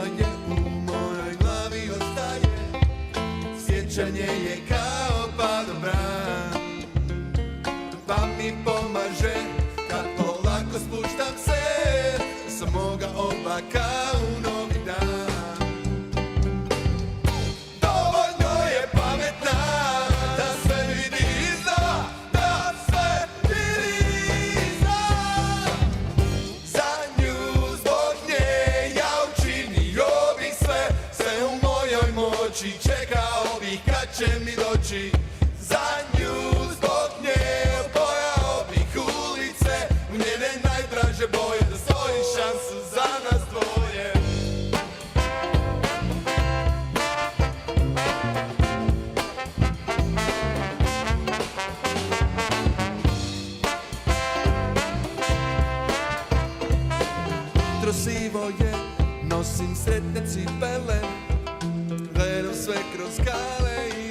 je u mojoj glavi ostaje. Sjećanje je kao padobran, pa mi pomaže kad polako spuštam se sa moga oblaka u novi dan. Dovoljno je pametna da sve vidi i zna, da sve vidi i zna. Za nju, zbog nje ja učinio bih sve, sve u mojoj moći, čekao bih kad će mi doći. Za nju, zbog nje obojao bih ulice, u njene najdraže boje, da stvorim šansu za nas dvoje. Jutro sivo je, nosim sretne cipele, gledam sve kroz skale i